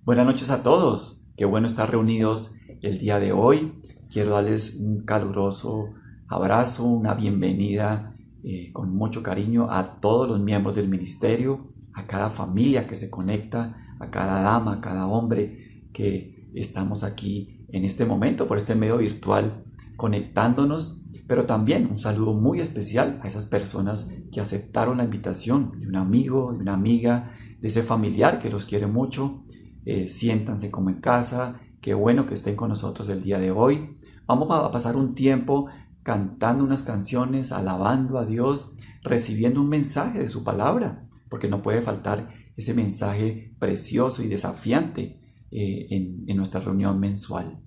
Buenas noches a todos, qué bueno estar reunidos el día de hoy. Quiero darles un caluroso abrazo, una bienvenida con mucho cariño a todos los miembros del ministerio, a cada familia que se conecta, a cada dama, a cada hombre que estamos aquí en este momento por este medio virtual conectándonos, pero también un saludo muy especial a esas personas que aceptaron la invitación de un amigo, de una amiga, de ese familiar que los quiere mucho. Siéntanse como en casa, qué bueno que estén con nosotros el día de hoy. Vamos a pasar un tiempo cantando unas canciones, alabando a Dios, recibiendo un mensaje de su palabra, porque no puede faltar ese mensaje precioso y desafiante en nuestra reunión mensual.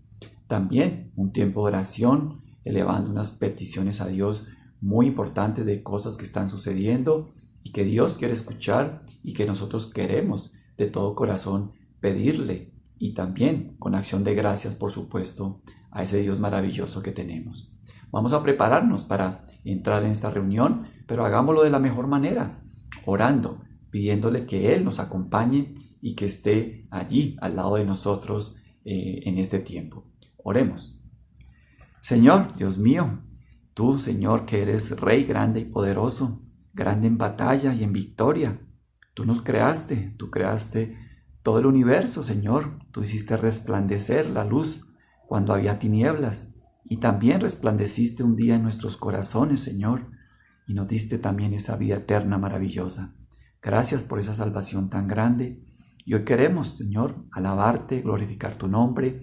También un tiempo de oración, elevando unas peticiones a Dios muy importantes de cosas que están sucediendo y que Dios quiere escuchar y que nosotros queremos de todo corazón pedirle, y también con acción de gracias, por supuesto, a ese Dios maravilloso que tenemos. Vamos a prepararnos para entrar en esta reunión, pero hagámoslo de la mejor manera, orando, pidiéndole que Él nos acompañe y que esté allí al lado de nosotros en este tiempo. Oremos. Señor, Dios mío, tú, Señor, que eres Rey grande y poderoso, grande en batalla y en victoria, tú nos creaste, tú creaste todo el universo, Señor. Tú hiciste resplandecer la luz cuando había tinieblas, y también resplandeciste un día en nuestros corazones, Señor, y nos diste también esa vida eterna maravillosa. Gracias por esa salvación tan grande, y hoy queremos, Señor, alabarte, glorificar tu nombre,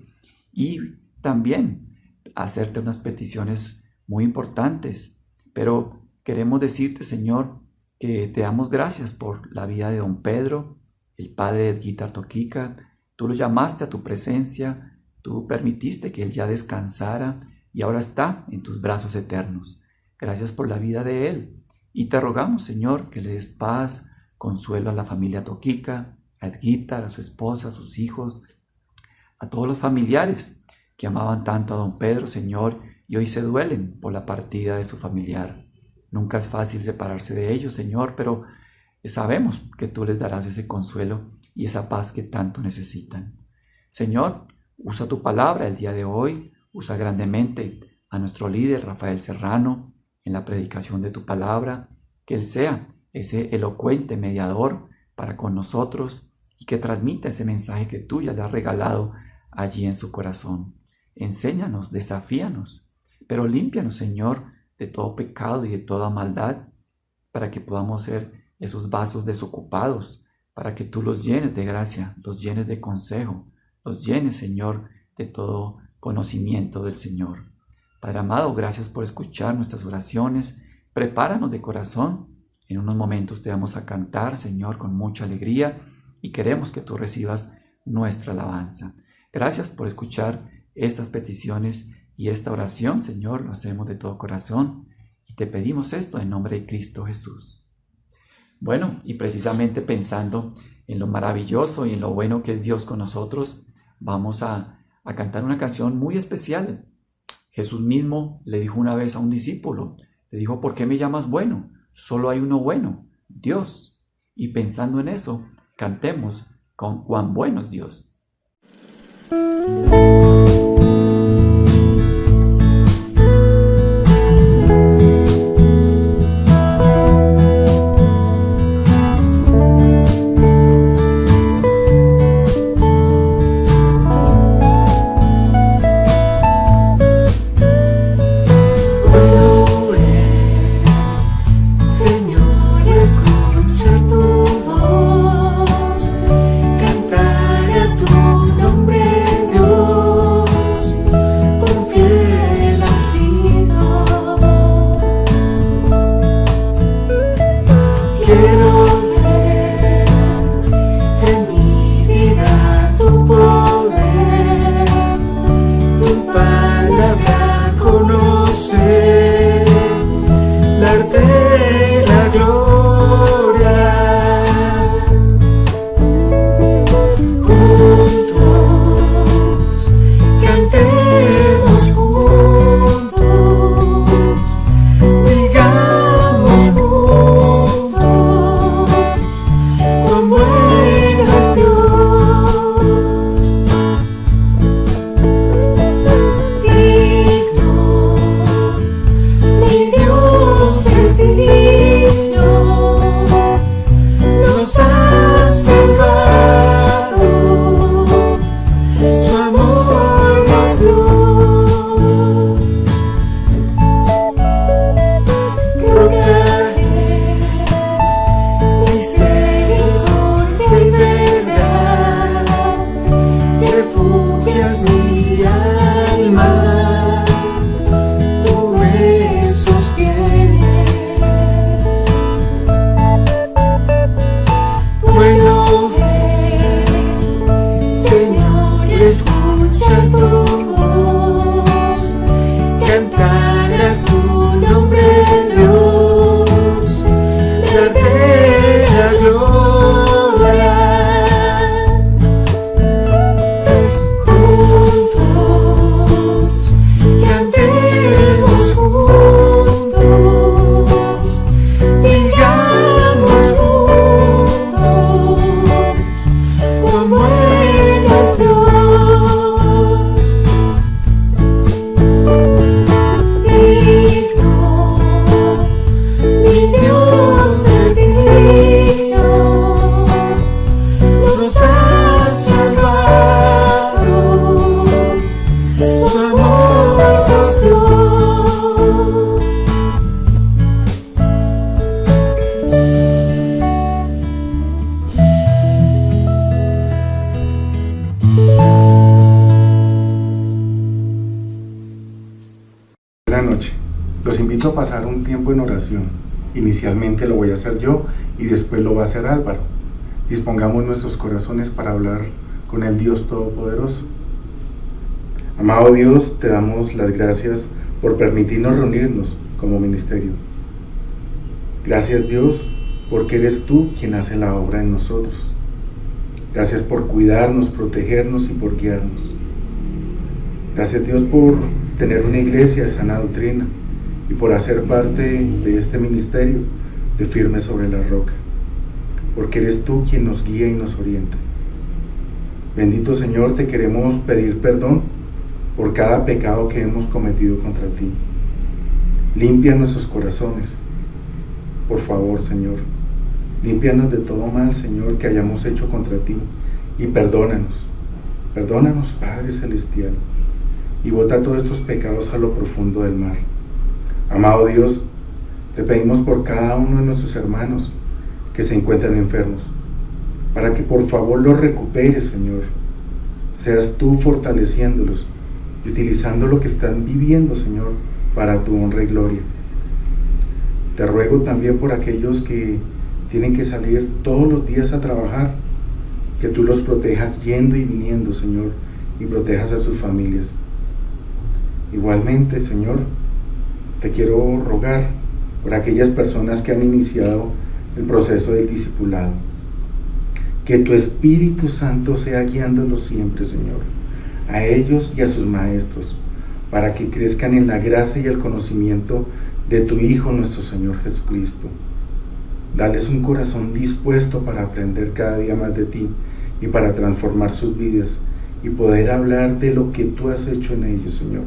y también hacerte unas peticiones muy importantes. Pero queremos decirte, Señor, que te damos gracias por la vida de don Pedro, el padre de Edguita Toquica. Tú lo llamaste a tu presencia, tú permitiste que él ya descansara y ahora está en tus brazos eternos. Gracias por la vida de él. Y te rogamos, Señor, que le des paz, consuelo a la familia Toquica, a Edguita, a su esposa, a sus hijos, a todos los familiares que amaban tanto a don Pedro, Señor, y hoy se duelen por la partida de su familiar. Nunca es fácil separarse de ellos, Señor, pero sabemos que tú les darás ese consuelo y esa paz que tanto necesitan. Señor, usa tu palabra el día de hoy, usa grandemente a nuestro líder Rafael Serrano en la predicación de tu palabra, que él sea ese elocuente mediador para con nosotros y que transmita ese mensaje que tú ya le has regalado allí en su corazón. Enséñanos, desafíanos, pero límpianos, Señor, de todo pecado y de toda maldad, para que podamos ser esos vasos desocupados, para que tú los llenes de gracia, los llenes de consejo, los llenes, Señor, de todo conocimiento del Señor. Padre amado, gracias por escuchar nuestras oraciones. Prepáranos de corazón. En unos momentos te vamos a cantar, Señor, con mucha alegría, y queremos que tú recibas nuestra alabanza. Gracias por escuchar estas peticiones y esta oración, Señor, lo hacemos de todo corazón y te pedimos esto en nombre de Cristo Jesús. Bueno, y precisamente pensando en lo maravilloso y en lo bueno que es Dios con nosotros, vamos a cantar una canción muy especial. Jesús mismo le dijo una vez a un discípulo, le dijo: ¿por qué me llamas bueno? Solo hay uno bueno, Dios. Y pensando en eso, cantemos con cuán bueno es Dios. Cantar a tu nombre, Dios. pasar un tiempo en oración. Inicialmente lo voy a hacer yo y después lo va a hacer Álvaro. Dispongamos nuestros corazones para hablar con el Dios Todopoderoso. Amado Dios, te damos las gracias por permitirnos reunirnos como ministerio. Gracias, Dios, porque eres tú quien hace la obra en nosotros. Gracias por cuidarnos, protegernos y por guiarnos. Gracias, Dios, por tener una iglesia de sana doctrina y por hacer parte de este ministerio de Firme sobre la Roca, porque eres tú quien nos guía y nos orienta. Bendito Señor, te queremos pedir perdón por cada pecado que hemos cometido contra ti. Limpia nuestros corazones, por favor, Señor. Límpianos de todo mal, Señor, que hayamos hecho contra ti, y perdónanos. Perdónanos, Padre Celestial, y bota todos estos pecados a lo profundo del mar. Amado Dios, te pedimos por cada uno de nuestros hermanos que se encuentran enfermos, para que por favor los recuperes, Señor. Seas tú fortaleciéndolos y utilizando lo que están viviendo, Señor, para tu honra y gloria. Te ruego también por aquellos que tienen que salir todos los días a trabajar, que tú los protejas yendo y viniendo, Señor, y protejas a sus familias. Igualmente, Señor, te quiero rogar por aquellas personas que han iniciado el proceso del discipulado. Que tu Espíritu Santo sea guiándolos siempre, Señor, a ellos y a sus maestros, para que crezcan en la gracia y el conocimiento de tu Hijo, nuestro Señor Jesucristo. Dales un corazón dispuesto para aprender cada día más de ti y para transformar sus vidas y poder hablar de lo que tú has hecho en ellos, Señor.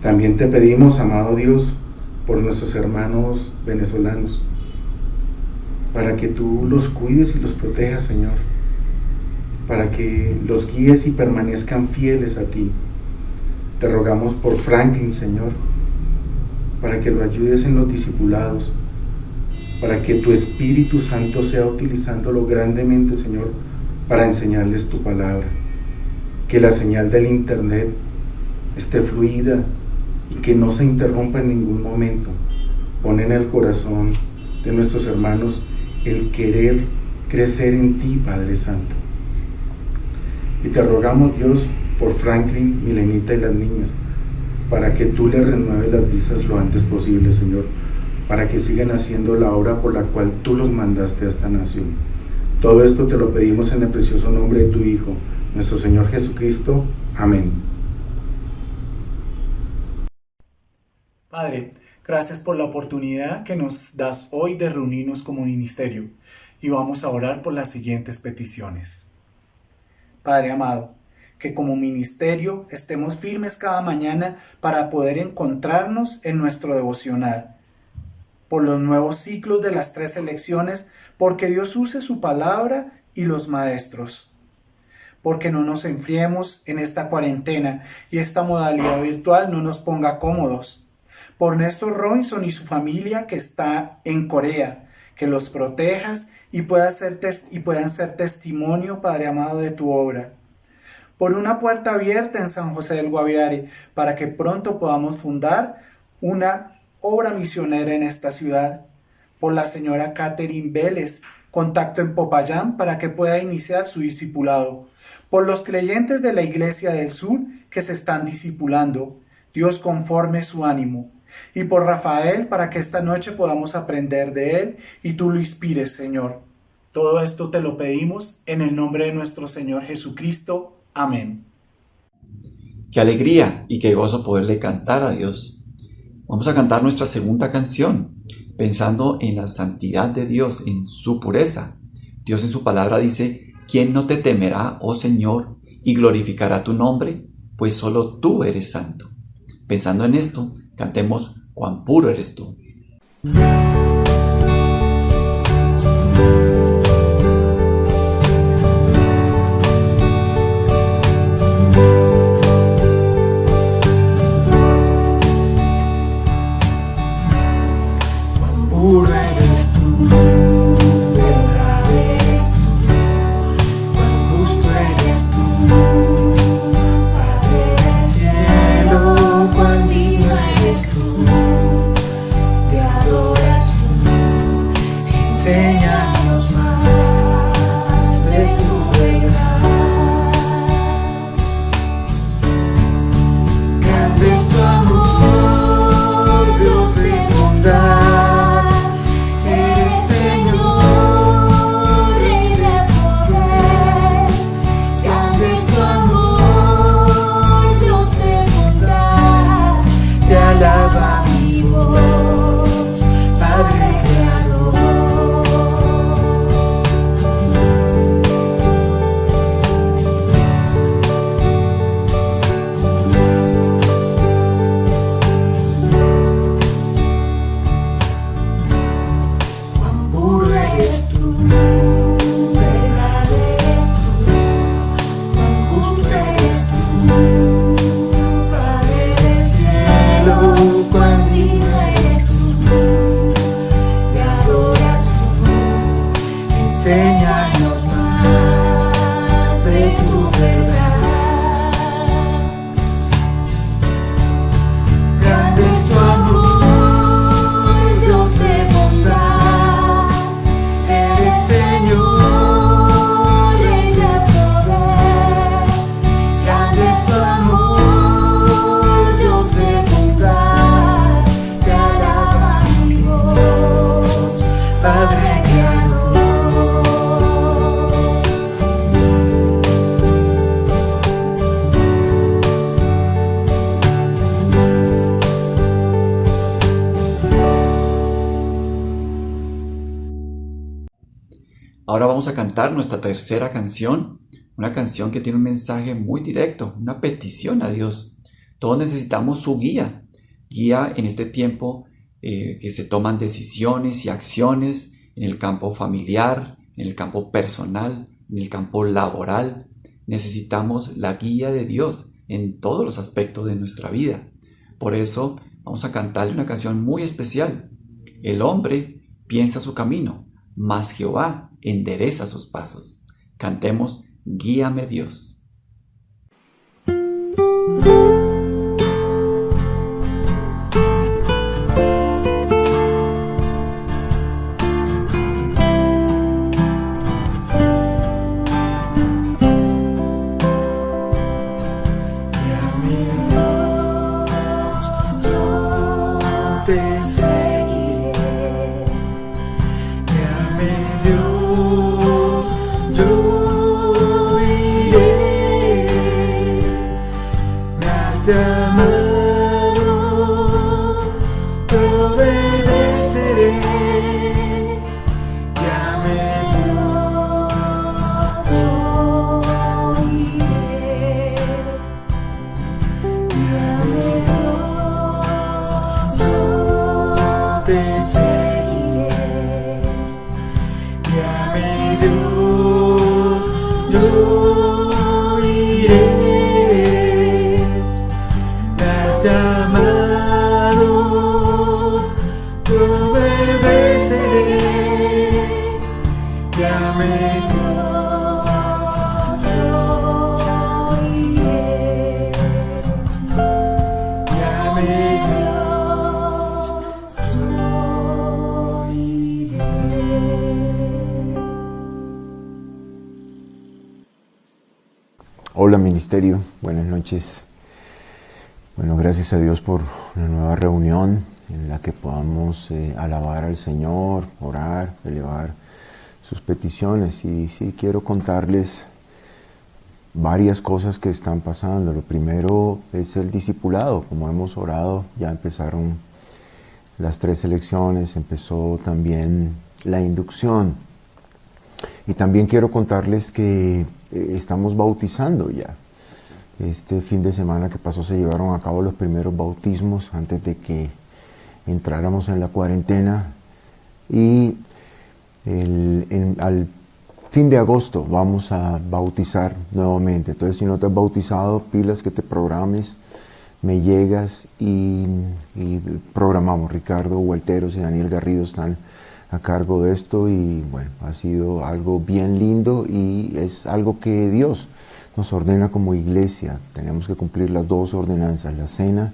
También te pedimos, amado Dios, por nuestros hermanos venezolanos, para que tú los cuides y los protejas, Señor, para que los guíes y permanezcan fieles a ti. Te rogamos por Franklin, Señor, para que lo ayudes en los discipulados, para que tu Espíritu Santo sea utilizándolo grandemente, Señor, para enseñarles tu palabra. Que la señal del internet esté fluida y que no se interrumpa en ningún momento. Pon en el corazón de nuestros hermanos el querer crecer en ti, Padre Santo. Y te rogamos, Dios, por Franklin, Milenita y las niñas, para que tú le renueves las visas lo antes posible, Señor, para que sigan haciendo la obra por la cual tú los mandaste a esta nación. Todo esto te lo pedimos en el precioso nombre de tu Hijo, nuestro Señor Jesucristo. Amén. Padre, gracias por la oportunidad que nos das hoy de reunirnos como ministerio, y vamos a orar por las siguientes peticiones. Padre amado, que como ministerio estemos firmes cada mañana para poder encontrarnos en nuestro devocional, por los nuevos ciclos de las 3 elecciones, porque Dios use su palabra y los maestros, porque no nos enfriemos en esta cuarentena y esta modalidad virtual no nos ponga cómodos, por Néstor Robinson y su familia que está en Corea, que los protejas y puedan ser testimonio, Padre amado, de tu obra. Por una puerta abierta en San José del Guaviare, para que pronto podamos fundar una obra misionera en esta ciudad. Por la señora Catherine Vélez, contacto en Popayán, para que pueda iniciar su discipulado. Por los creyentes de la Iglesia del Sur que se están discipulando, Dios conforme su ánimo. Y por Rafael, para que esta noche podamos aprender de él y tú lo inspires, Señor. Todo esto te lo pedimos en el nombre de nuestro Señor Jesucristo. Amén. Qué alegría y qué gozo poderle cantar a Dios. Vamos a cantar nuestra segunda canción, pensando en la santidad de Dios, en su pureza. Dios en su palabra dice: ¿quién no te temerá, oh Señor, y glorificará tu nombre? Pues solo tú eres santo. Pensando en esto, cantemos Cuán puro eres tú. Cuán puro eres tú, verdad eres tú, cuán justo eres tú, Padre del cielo, cuán digno eres tú. Ahora vamos a cantar nuestra tercera canción, una canción que tiene un mensaje muy directo, una petición a Dios. Todos necesitamos su guía en este tiempo que se toman decisiones y acciones en el campo familiar, en el campo personal, en el campo laboral. Necesitamos la guía de Dios en todos los aspectos de nuestra vida. Por eso vamos a cantarle una canción muy especial. El hombre piensa su camino, mas Jehová endereza sus pasos. Cantemos Guíame Dios. Hola ministerio, buenas noches. Bueno, gracias a Dios por una nueva reunión en la que podamos alabar al Señor, orar, elevar sus peticiones. Y sí, quiero contarles varias cosas que están pasando. Lo primero es el discipulado. Como hemos orado, ya empezaron las 3 elecciones, empezó también la inducción. Y también quiero contarles que estamos bautizando ya. Este fin de semana que pasó se llevaron a cabo los primeros bautismos antes de que entráramos en la cuarentena. Y al fin de agosto vamos a bautizar nuevamente. Entonces, si no te has bautizado, pilas que te programes, me llegas y programamos. Ricardo Hualteros y Daniel Garrido están a cargo de esto y bueno, ha sido algo bien lindo y es algo que Dios nos ordena como iglesia. Tenemos que cumplir las 2 ordenanzas, la cena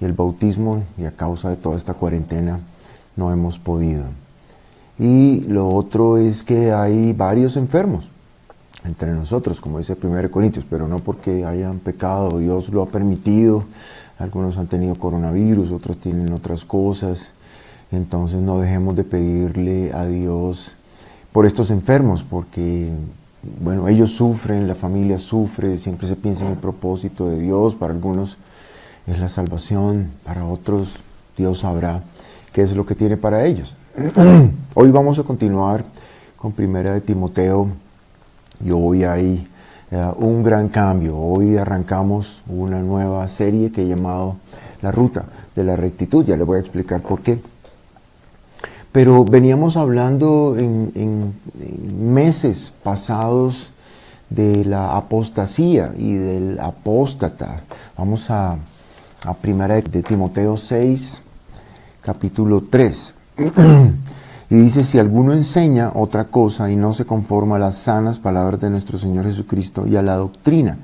y el bautismo, y a causa de toda esta cuarentena no hemos podido. Y lo otro es que hay varios enfermos entre nosotros, como dice 1 Corintios, pero no porque hayan pecado, Dios lo ha permitido. Algunos han tenido coronavirus, otros tienen otras cosas. Entonces no dejemos de pedirle a Dios por estos enfermos, porque bueno, ellos sufren, la familia sufre, siempre se piensa en el propósito de Dios. Para algunos es la salvación, para otros Dios sabrá qué es lo que tiene para ellos. Hoy vamos a continuar con 1 de Timoteo y hoy hay un gran cambio. Hoy arrancamos una nueva serie que he llamado La Ruta de la Rectitud. Ya les voy a explicar por qué. Pero veníamos hablando en meses pasados de la apostasía y del apóstata. Vamos a 1 de Timoteo 6, capítulo 3. Y dice: si alguno enseña otra cosa y no se conforma a las sanas palabras de nuestro Señor Jesucristo y a la doctrina,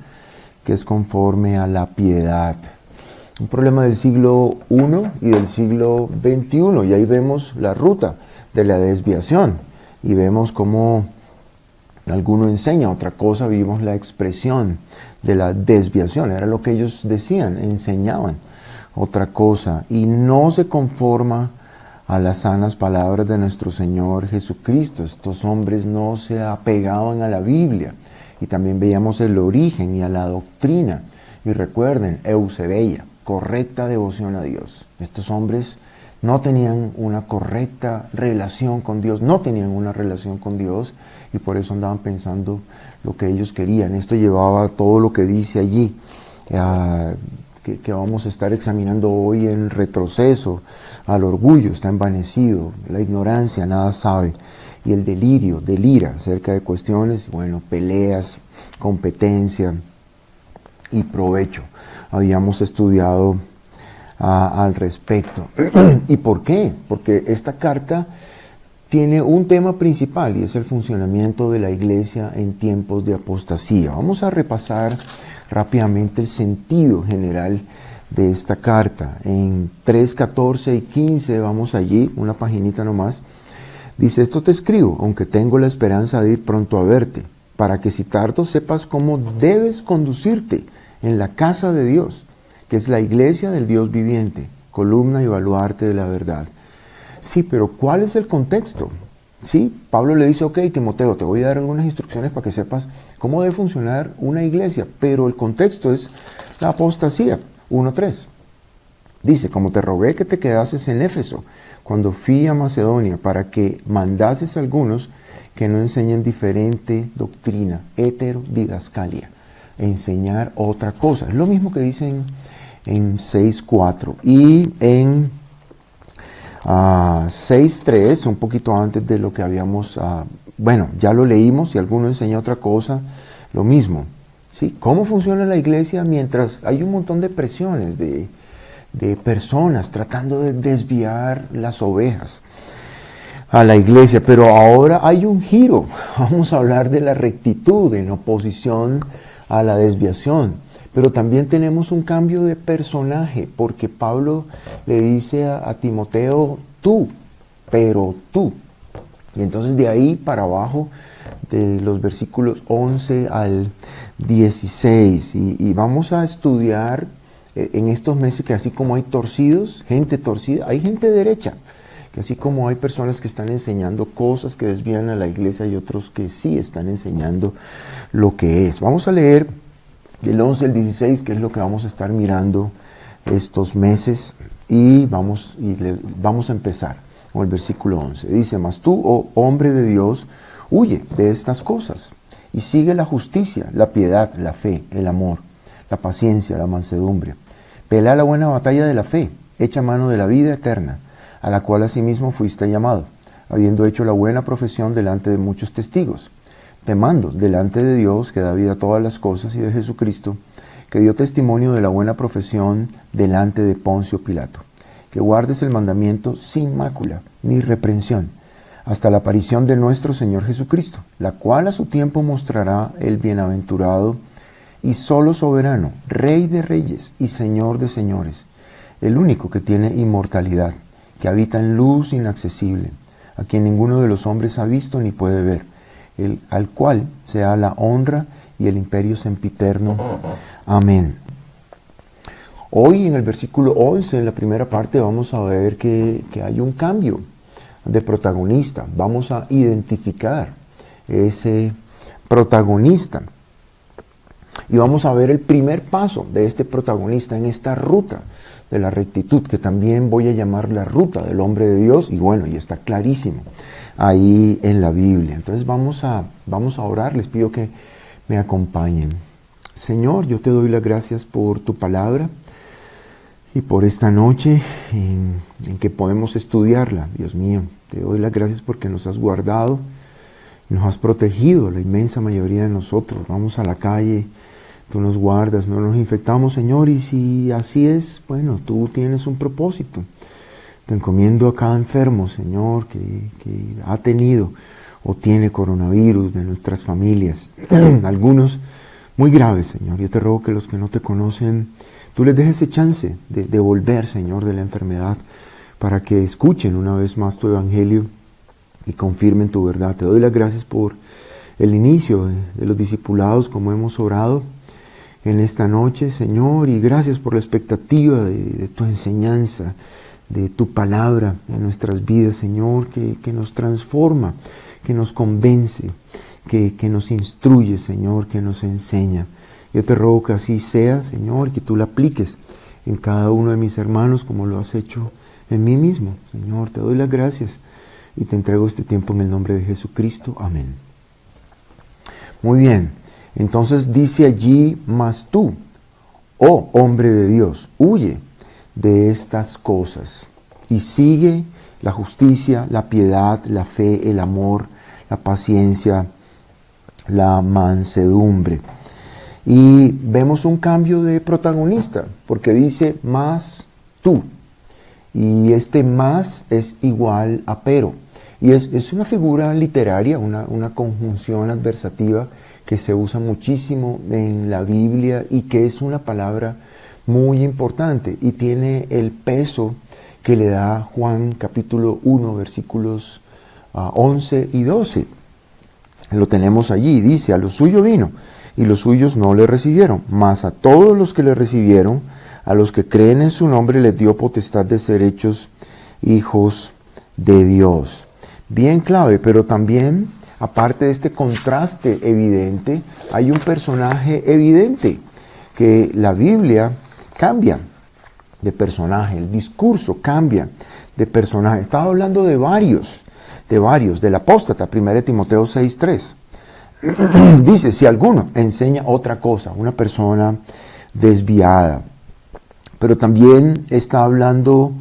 que es conforme a la piedad. Un problema del siglo I y del siglo XXI, y ahí vemos la ruta de la desviación, y vemos cómo alguno enseña otra cosa. Vimos la expresión de la desviación, era lo que ellos decían, enseñaban otra cosa, y no se conforma a las sanas palabras de nuestro Señor Jesucristo. Estos hombres no se apegaban a la Biblia, y también veíamos el origen y a la doctrina, y recuerden, Eusebia, correcta devoción a Dios. Estos hombres no tenían una correcta relación con Dios, no tenían una relación con Dios y por eso andaban pensando lo que ellos querían. Esto llevaba a todo lo que dice allí, que vamos a estar examinando hoy en retroceso, al orgullo, está envanecido, la ignorancia, nada sabe, y el delirio, delira acerca de cuestiones, bueno, peleas, competencia y provecho. Habíamos estudiado al respecto. ¿Y por qué? Porque esta carta tiene un tema principal y es el funcionamiento de la iglesia en tiempos de apostasía. Vamos a repasar rápidamente el sentido general de esta carta. En 3, 14 y 15, vamos allí, una paginita nomás. Dice, esto te escribo, aunque tengo la esperanza de ir pronto a verte, para que si tardo sepas cómo debes conducirte en la casa de Dios, que es la iglesia del Dios viviente, columna y baluarte de la verdad. Sí, pero ¿cuál es el contexto? Sí, Pablo le dice, ok, Timoteo, te voy a dar algunas instrucciones para que sepas cómo debe funcionar una iglesia, pero el contexto es la apostasía. 1:3. Dice, como te rogué que te quedases en Éfeso, cuando fui a Macedonia, para que mandases a algunos que no enseñen diferente doctrina, heterodidascalia, enseñar otra cosa. Es lo mismo que dicen en 6:4 y en 6:3, un poquito antes de lo que habíamos, bueno, ya lo leímos, si alguno enseña otra cosa, lo mismo. ¿Sí? ¿Cómo funciona la iglesia mientras hay un montón de presiones de personas tratando de desviar las ovejas a la iglesia? Pero ahora hay un giro, vamos a hablar de la rectitud en oposición a la desviación. Pero también tenemos un cambio de personaje, porque Pablo le dice a Timoteo, tú, pero tú. Y entonces de ahí para abajo, de los versículos 11 al 16, y vamos a estudiar en estos meses que así como hay torcidos, gente torcida, hay gente derecha, que así como hay personas que están enseñando cosas que desvían a la iglesia, hay otros que sí están enseñando lo que es. Vamos a leer del 11 al 16, que es lo que vamos a estar mirando estos meses, y vamos a empezar con el versículo 11. Dice, mas tú, oh hombre de Dios, huye de estas cosas, y sigue la justicia, la piedad, la fe, el amor, la paciencia, la mansedumbre. Pelea la buena batalla de la fe, echa mano de la vida eterna, a la cual asimismo fuiste llamado, habiendo hecho la buena profesión delante de muchos testigos. Te mando delante de Dios, que da vida a todas las cosas, y de Jesucristo, que dio testimonio de la buena profesión delante de Poncio Pilato, que guardes el mandamiento sin mácula ni reprensión, hasta la aparición de nuestro Señor Jesucristo, la cual a su tiempo mostrará el bienaventurado y solo soberano, Rey de reyes y Señor de señores, el único que tiene inmortalidad, que habita en luz inaccesible, a quien ninguno de los hombres ha visto ni puede ver, al cual sea la honra y el imperio sempiterno. Amén. Hoy en el versículo 11, en la primera parte, vamos a ver que hay un cambio de protagonista. Vamos a identificar ese protagonista. Y vamos a ver el primer paso de este protagonista en esta ruta de la rectitud, que también voy a llamar la ruta del hombre de Dios, y bueno, y está clarísimo ahí en la Biblia. Entonces vamos a orar, les pido que me acompañen. Señor, yo te doy las gracias por tu palabra y por esta noche en que podemos estudiarla. Dios mío, te doy las gracias porque nos has guardado, nos has protegido, la inmensa mayoría de nosotros. Vamos a la calle, tú nos guardas, no nos infectamos, Señor, y si así es, bueno, tú tienes un propósito. Te encomiendo a cada enfermo, Señor, que ha tenido o tiene coronavirus de nuestras familias, algunos muy graves, Señor. Yo te ruego que los que no te conocen, tú les dejes ese chance de volver, Señor, de la enfermedad, para que escuchen una vez más tu evangelio y confirmen tu verdad. Te doy las gracias por el inicio de los discipulados, como hemos orado en esta noche, Señor, y gracias por la expectativa de tu enseñanza, de tu palabra en nuestras vidas, Señor, que nos transforma, que nos convence, que nos instruye, Señor, que nos enseña. Yo te ruego que así sea, Señor, que tú la apliques en cada uno de mis hermanos, como lo has hecho en mí mismo. Señor, te doy las gracias y te entrego este tiempo en el nombre de Jesucristo. Amén. Muy bien, entonces dice allí, mas tú, oh hombre de Dios, huye de estas cosas y sigue la justicia, la piedad, la fe, el amor, la paciencia, la mansedumbre. Y vemos un cambio de protagonista, porque dice más tú. Y este más es igual a pero. Y es una figura literaria, una conjunción adversativa que se usa muchísimo en la Biblia y que es una palabra muy importante y tiene el peso que le da Juan capítulo 1, versículos 11 y 12. Lo tenemos allí, dice, a lo suyo vino y los suyos no le recibieron, mas a todos los que le recibieron, a los que creen en su nombre, les dio potestad de ser hechos hijos de Dios. Bien clave, pero también, aparte de este contraste evidente, hay un personaje evidente, que la Biblia cambia de personaje, el discurso cambia de personaje. Estaba hablando de varios, del apóstata, 1 Timoteo 6:3. Dice, si alguno enseña otra cosa, una persona desviada. Pero también está hablando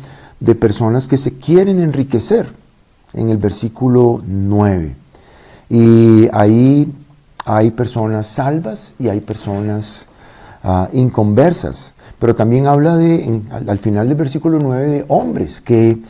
de personas que se quieren enriquecer, en el versículo 9. Y ahí hay personas salvas y hay personas inconversas. Pero también habla al final del versículo 9 de hombres que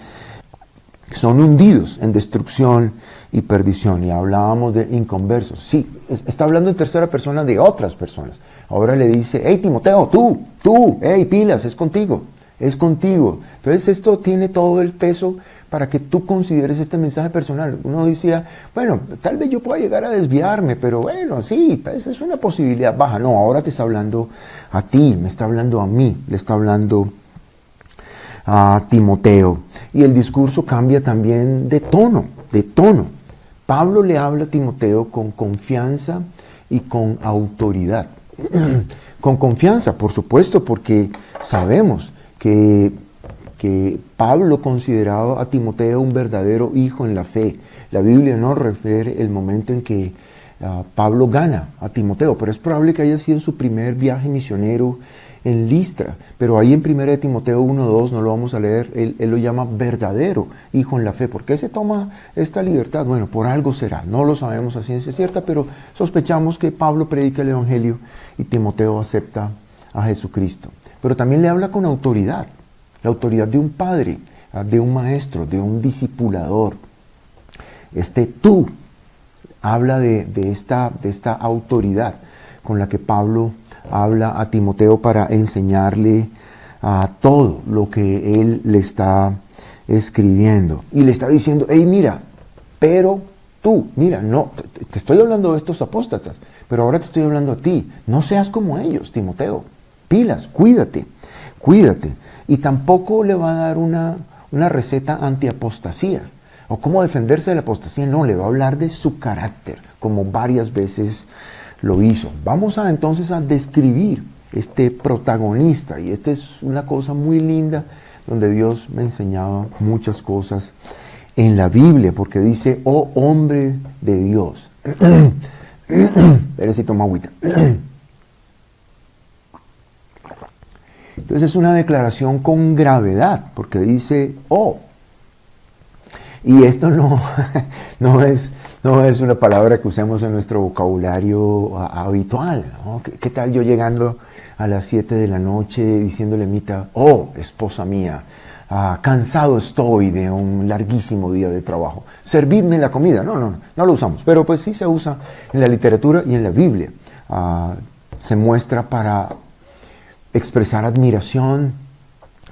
son hundidos en destrucción y perdición. Y hablábamos de inconversos. Sí, está hablando en tercera persona de otras personas. Ahora le dice, hey Timoteo, tú, hey pilas, es contigo. Entonces esto tiene todo el peso para que tú consideres este mensaje personal. Uno decía, bueno, tal vez yo pueda llegar a desviarme, pero bueno, sí, pues es una posibilidad baja. No, ahora te está hablando a ti, me está hablando a mí, le está hablando a Timoteo. Y el discurso cambia también de tono. Pablo le habla a Timoteo con confianza y con autoridad. Con confianza, por supuesto, porque sabemos que Pablo consideraba a Timoteo un verdadero hijo en la fe. La Biblia no refiere el momento en que Pablo gana a Timoteo, pero es probable que haya sido su primer viaje misionero en Listra. Pero ahí en 1 Timoteo 1:2, no lo vamos a leer, él lo llama verdadero hijo en la fe. ¿Por qué se toma esta libertad? Bueno, por algo será, no lo sabemos a ciencia cierta, pero sospechamos que Pablo predica el Evangelio y Timoteo acepta a Jesucristo. Pero también le habla con autoridad, la autoridad de un padre, de un maestro, de un discipulador. Tú habla de esta autoridad con la que Pablo habla a Timoteo para enseñarle todo lo que él le está escribiendo. Y le está diciendo, hey, mira, pero tú, mira, no, te estoy hablando de estos apóstatas, pero ahora te estoy hablando a ti. No seas como ellos, Timoteo. Pilas, cuídate. Y tampoco le va a dar una receta antiapostasía o cómo defenderse de la apostasía. No, le va a hablar de su carácter, como varias veces lo hizo. Vamos entonces a describir este protagonista, y esta es una cosa muy linda donde Dios me enseñaba muchas cosas en la Biblia, porque dice, oh hombre de Dios. Espérese, toma agüita. Entonces es una declaración con gravedad, porque dice, oh. Y esto no es una palabra que usemos en nuestro vocabulario habitual, ¿no? ¿Qué tal yo llegando a las 7 de la noche diciéndole a Mita, oh, esposa mía, cansado estoy de un larguísimo día de trabajo, servidme la comida? No lo usamos, pero pues sí se usa en la literatura y en la Biblia. Se muestra para expresar admiración,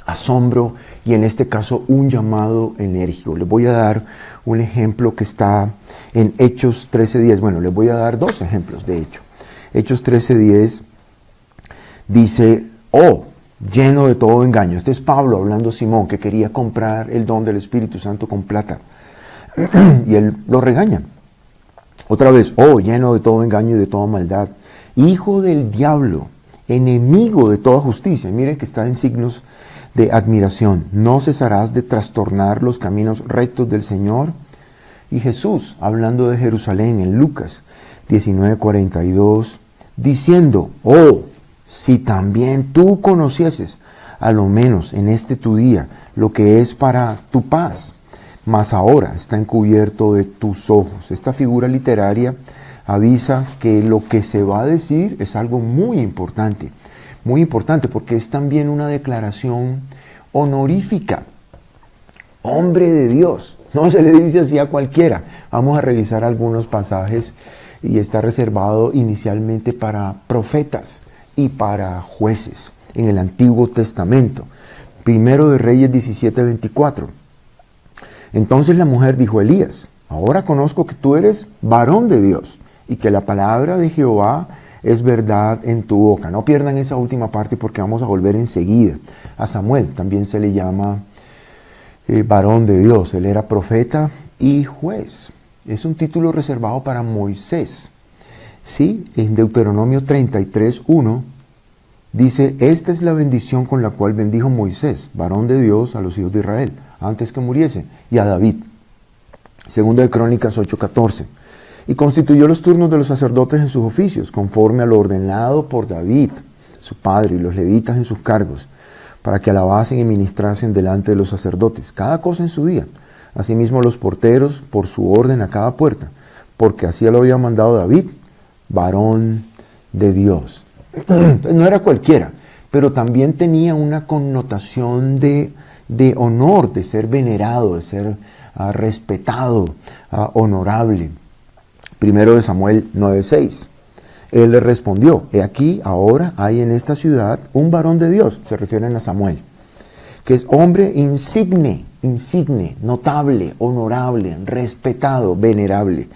asombro y en este caso un llamado enérgico. Les voy a dar un ejemplo que está en Hechos 13:10. Bueno, les voy a dar dos ejemplos de hecho. Hechos 13:10 dice, oh, lleno de todo engaño. Este es Pablo hablando a Simón, que quería comprar el don del Espíritu Santo con plata. Y él lo regaña. Otra vez, oh, lleno de todo engaño y de toda maldad, hijo del diablo, enemigo de toda justicia. Miren que está en signos de admiración. ¿No cesarás de trastornar los caminos rectos del Señor? Y Jesús, hablando de Jerusalén en Lucas 19:42, diciendo, oh, si también tú conocieses, a lo menos en este tu día, lo que es para tu paz, mas ahora está encubierto de tus ojos. Esta figura literaria avisa que lo que se va a decir es algo muy importante porque es también una declaración honorífica. Hombre de Dios, no se le dice así a cualquiera. Vamos a revisar algunos pasajes y está reservado inicialmente para profetas y para jueces en el Antiguo Testamento. Primero de Reyes 17:24. Entonces la mujer dijo a Elías, ahora conozco que tú eres varón de Dios y que la palabra de Jehová es verdad en tu boca. No pierdan esa última parte porque vamos a volver enseguida. A Samuel también se le llama varón de Dios. Él era profeta y juez. Es un título reservado para Moisés. Sí, en Deuteronomio 33:1 dice, esta es la bendición con la cual bendijo Moisés, varón de Dios, a los hijos de Israel, antes que muriese, y a David. Segundo de Crónicas 8:14. Y constituyó los turnos de los sacerdotes en sus oficios, conforme a lo ordenado por David, su padre, y los levitas en sus cargos, para que alabasen y ministrasen delante de los sacerdotes, cada cosa en su día. Asimismo los porteros, por su orden a cada puerta, porque así lo había mandado David, varón de Dios. No era cualquiera, pero también tenía una connotación de honor, de ser venerado, de ser respetado, honorable. Primero de Samuel 9:6. Él le respondió, he aquí, ahora hay en esta ciudad un varón de Dios, se refieren a Samuel, que es hombre insigne, notable, honorable, respetado, venerable.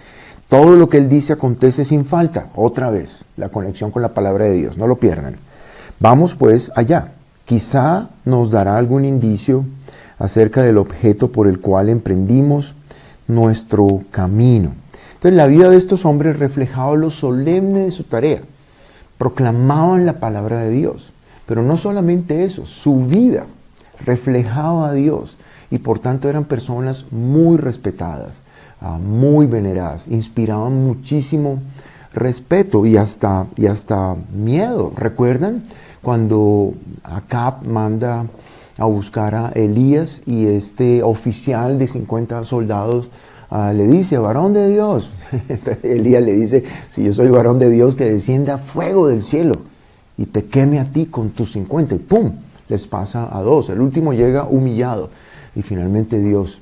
Todo lo que él dice acontece sin falta. Otra vez, la conexión con la palabra de Dios, no lo pierdan. Vamos pues allá. Quizá nos dará algún indicio acerca del objeto por el cual emprendimos nuestro camino. Entonces la vida de estos hombres reflejaba lo solemne de su tarea. Proclamaban la palabra de Dios. Pero no solamente eso, su vida reflejaba a Dios. Y por tanto eran personas muy respetadas, muy veneradas. Inspiraban muchísimo respeto y hasta miedo. ¿Recuerdan cuando Acab manda a buscar a Elías y este oficial de 50 soldados le dice, varón de Dios? Entonces Elías le dice, si yo soy varón de Dios, que descienda fuego del cielo y te queme a ti con tus 50. Y ¡pum! Les pasa a 2. El último llega humillado y finalmente Dios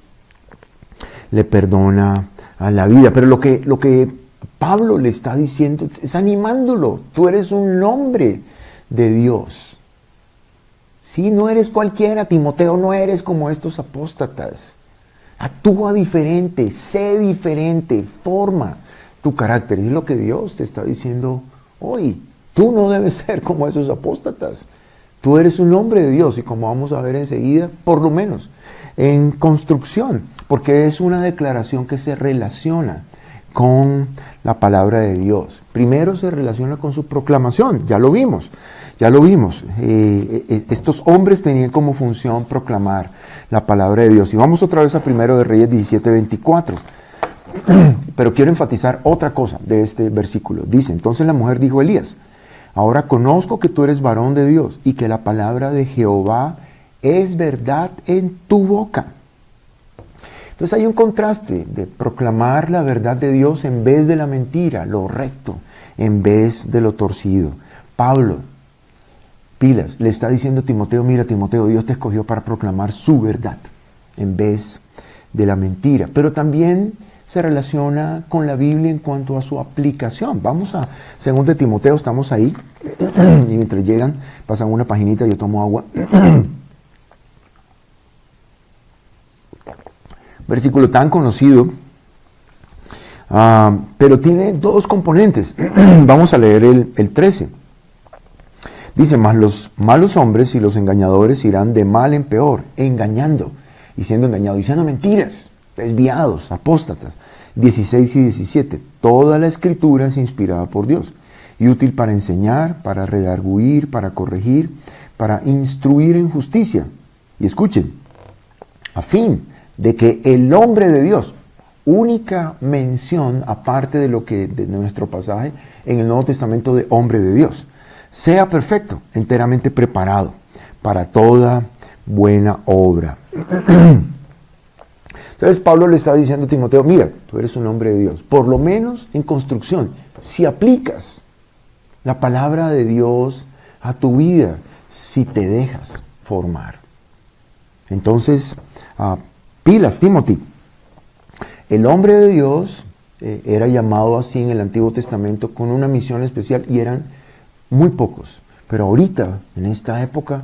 le perdona a la vida. Pero lo que Pablo le está diciendo es animándolo. Tú eres un hombre de Dios. Sí, no eres cualquiera, Timoteo, no eres como estos apóstatas. Actúa diferente, sé diferente, forma tu carácter. Es lo que Dios te está diciendo hoy. Tú no debes ser como esos apóstatas. Tú eres un hombre de Dios y como vamos a ver enseguida, por lo menos en construcción, porque es una declaración que se relaciona con la palabra de Dios. Primero se relaciona con su proclamación, ya lo vimos. Estos hombres tenían como función proclamar la palabra de Dios. Y vamos otra vez a Primero de Reyes 17:24. Pero quiero enfatizar otra cosa de este versículo. Dice, entonces la mujer dijo a Elías, ahora conozco que tú eres varón de Dios y que la palabra de Jehová es verdad en tu boca. Entonces hay un contraste de proclamar la verdad de Dios en vez de la mentira, lo recto, en vez de lo torcido. Pablo, pilas, le está diciendo a Timoteo, mira Timoteo, Dios te escogió para proclamar su verdad en vez de la mentira. Pero también se relaciona con la Biblia en cuanto a su aplicación. Vamos a 2 de Timoteo, estamos ahí, y mientras llegan, pasan una paginita, yo tomo agua. Versículo tan conocido, pero tiene dos componentes. Vamos a leer el 13. Dice, mas los malos hombres y los engañadores irán de mal en peor, engañando y siendo engañados, diciendo mentiras, desviados, apóstatas. 16 y 17. Toda la escritura es inspirada por Dios y útil para enseñar, para redarguir, para corregir, para instruir en justicia, Y escuchen, a fin de que el hombre de Dios, única mención aparte de lo que de nuestro pasaje en el Nuevo Testamento de hombre de Dios, sea perfecto, enteramente preparado para toda buena obra. Entonces Pablo le está diciendo a Timoteo, mira, tú eres un hombre de Dios, por lo menos en construcción, si aplicas la palabra de Dios a tu vida, si te dejas formar. Entonces, pilas, Timothy. El hombre de Dios era llamado así en el Antiguo Testamento con una misión especial y eran muy pocos. Pero ahorita, en esta época,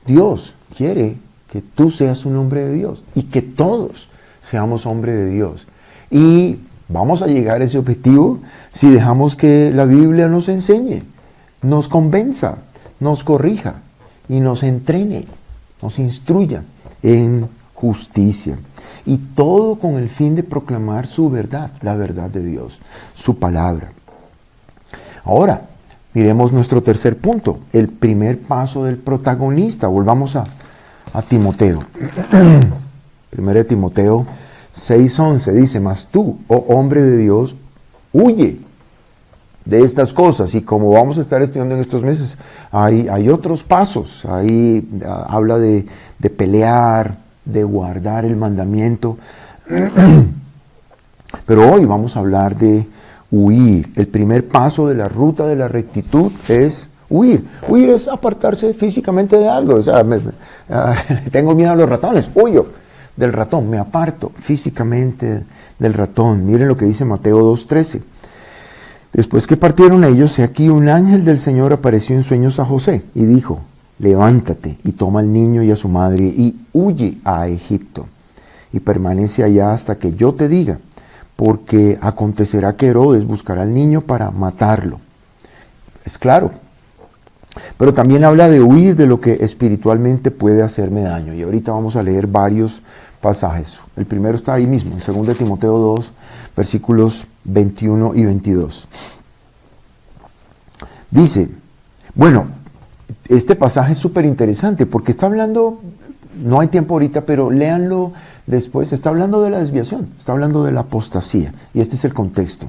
Dios quiere que tú seas un hombre de Dios y que todos seamos hombres de Dios. Y vamos a llegar a ese objetivo si dejamos que la Biblia nos enseñe, nos convenza, nos corrija y nos entrene, nos instruya en justicia. Y todo con el fin de proclamar su verdad, la verdad de Dios, su palabra. Ahora, miremos nuestro tercer punto, el primer paso del protagonista. Volvamos a Timoteo. 1 Timoteo 6:11 dice, mas tú, oh hombre de Dios, huye de estas cosas. Y como vamos a estar estudiando en estos meses, hay otros pasos. Ahí habla de pelear, de guardar el mandamiento. Pero hoy vamos a hablar de huir. El primer paso de la ruta de la rectitud es huir. Huir es apartarse físicamente de algo. O sea, tengo miedo a los ratones, huyo del ratón, me aparto físicamente del ratón. Miren lo que dice Mateo 2:13. Después que partieron ellos, he aquí un ángel del Señor apareció en sueños a José y dijo, levántate y toma al niño y a su madre y huye a Egipto y permanece allá hasta que yo te diga, porque acontecerá que Herodes buscará al niño para matarlo. Es claro. Pero también habla de huir de lo que espiritualmente puede hacerme daño. Y ahorita vamos a leer varios pasajes. El primero está ahí mismo, en 2 Timoteo 2, versículos 21 y 22. Dice, bueno, este pasaje es súper interesante porque está hablando, no hay tiempo ahorita, pero léanlo después, está hablando de la desviación, está hablando de la apostasía. Y este es el contexto.